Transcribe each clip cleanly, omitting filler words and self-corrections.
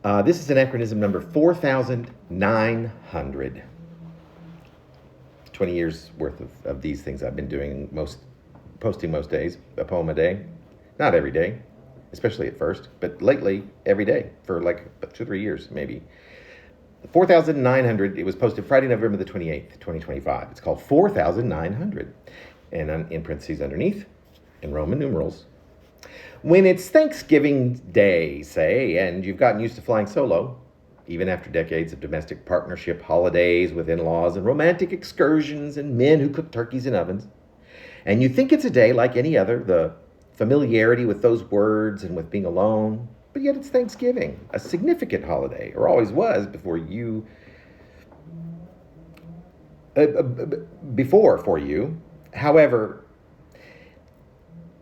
This is anachronism number 4,900. 20 years worth of these things I've been doing, posting most days, a poem a day. Not every day, especially at first, but lately, every day for like 2 or 3 years, maybe. 4,900, it was posted Friday, November the 28th, 2025. It's called 4,900. And in parentheses underneath, in Roman numerals, when it's Thanksgiving Day, say, and you've gotten used to flying solo, even after decades of domestic partnership, holidays with in-laws, and romantic excursions, and men who cook turkeys in ovens, and you think it's a day like any other, the familiarity with those words and with being alone, but yet it's Thanksgiving, a significant holiday, or always was before you, for you. However,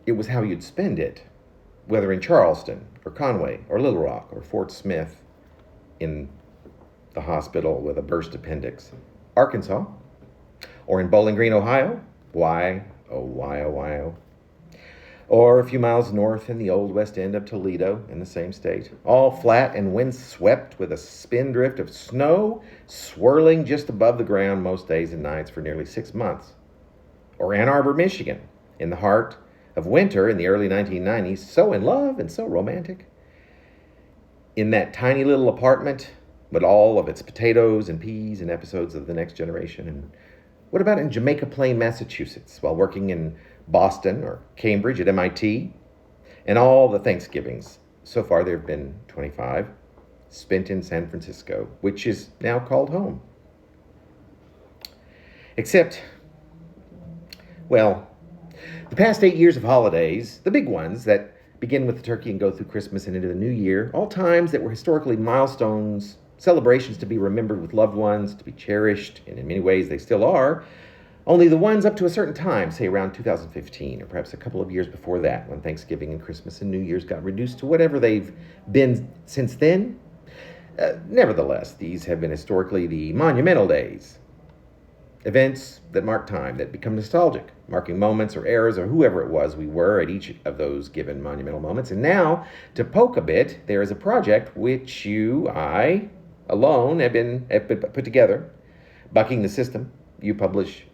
it was how you'd spend it, whether in Charleston or Conway or Little Rock or Fort Smith, in the hospital with a burst appendix, Arkansas, or in Bowling Green, Ohio, Ohio, or a few miles north in the old west end of Toledo in the same state, all flat and windswept with a spindrift of snow swirling just above the ground most days and nights for nearly 6 months, or Ann Arbor, Michigan, in the heart of winter in the early 1990s, so in love and so romantic, in that tiny little apartment with all of its potatoes and peas and episodes of The Next Generation. And what about in Jamaica Plain, Massachusetts, while working in Boston or Cambridge at MIT? And all the Thanksgivings, so far there have been 25, spent in San Francisco, which is now called home. Except, well, the past 8 years of holidays, the big ones that begin with the turkey and go through Christmas and into the new year, all times that were historically milestones, celebrations to be remembered with loved ones, to be cherished, and in many ways they still are, only the ones up to a certain time, say around 2015, or perhaps a couple of years before that, when Thanksgiving and Christmas and New Year's got reduced to whatever they've been since then. Nevertheless, these have been historically the monumental days, events that mark time, that become nostalgic, marking moments or eras or whoever it was we were at each of those given monumental moments. And now, to poke a bit, there is a project which I alone have put together, bucking the system. You publish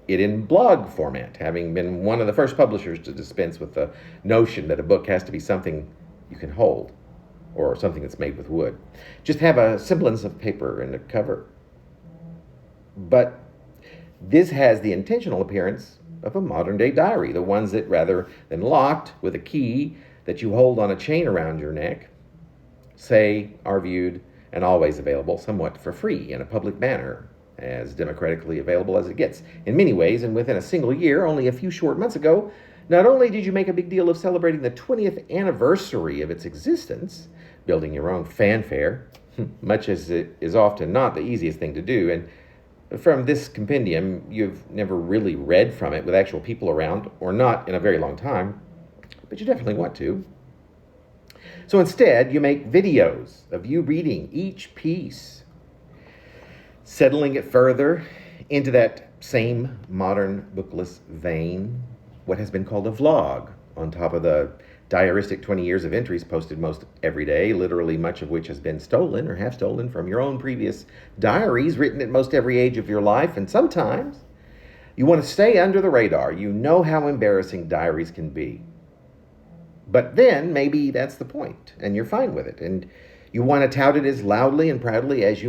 it in blog format, having been one of the first publishers to dispense with the notion that a book has to be something you can hold, or something that's made with wood. Just have a semblance of paper and a cover. But this has the intentional appearance of a modern-day diary, the ones that, rather than locked with a key that you hold on a chain around your neck, say, are viewed and always available somewhat for free in a public manner, as democratically available as it gets. In many ways, and within a single year, only a few short months ago, not only did you make a big deal of celebrating the 20th anniversary of its existence, building your own fanfare, much as it is often not the easiest thing to do, and from this compendium, you've never really read from it with actual people around, or not in a very long time, but you definitely want to. So instead, you make videos of you reading each piece, settling it further into that same modern bookless vein, what has been called a vlog, on top of the diaristic 20 years of entries posted most every day, literally much of which has been stolen or half stolen from your own previous diaries written at most every age of your life. And sometimes you want to stay under the radar. You know how embarrassing diaries can be. But then maybe that's the point, and you're fine with it. And you want to tout it as loudly and proudly as you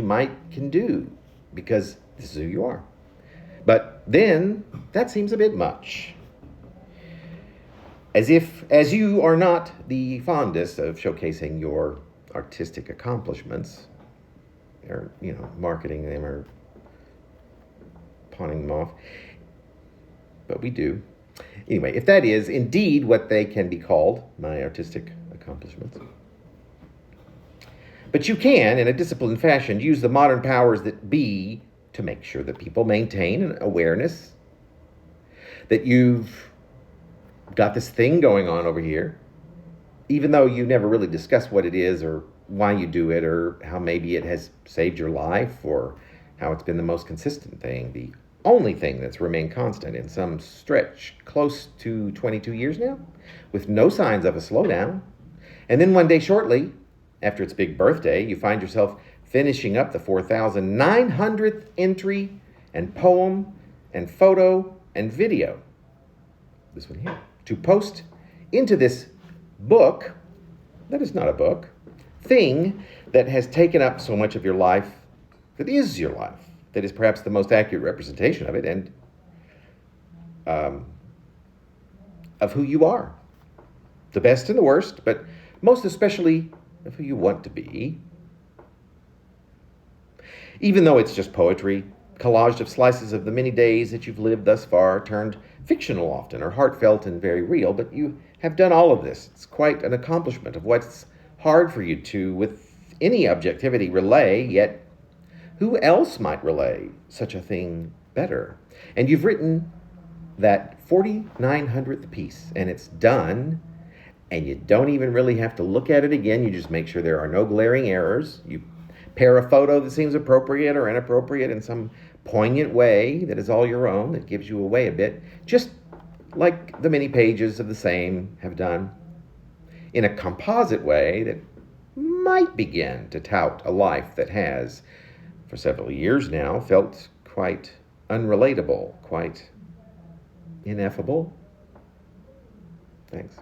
can do, because this is who you are. But then that seems a bit much. As you are not the fondest of showcasing your artistic accomplishments, or, marketing them or pawning them off, but we do. Anyway, if that is indeed what they can be called, my artistic accomplishments, but you can, in a disciplined fashion, use the modern powers that be to make sure that people maintain an awareness that you've got this thing going on over here, even though you never really discuss what it is or why you do it or how maybe it has saved your life or how it's been the most consistent thing, the only thing that's remained constant in some stretch close to 22 years now, with no signs of a slowdown. And then one day shortly, After its big birthday, you find yourself finishing up the 4,900th entry and poem and photo and video, this one here, to post into this book that is not a book, thing that has taken up so much of your life, that is your life, that is perhaps the most accurate representation of it, and of who you are. The best and the worst, but most especially of who you want to be. Even though it's just poetry, collaged of slices of the many days that you've lived thus far, turned fictional often, or heartfelt and very real, but you have done all of this. It's quite an accomplishment of what's hard for you to, with any objectivity, relay, yet who else might relay such a thing better? And you've written that 4,900th piece, and it's done, and you don't even really have to look at it again. You just make sure there are no glaring errors. You pair a photo that seems appropriate or inappropriate in some poignant way that is all your own, that gives you away a bit, just like the many pages of the same have done, in a composite way that might begin to tout a life that has, for several years now, felt quite unrelatable, quite ineffable. Thanks.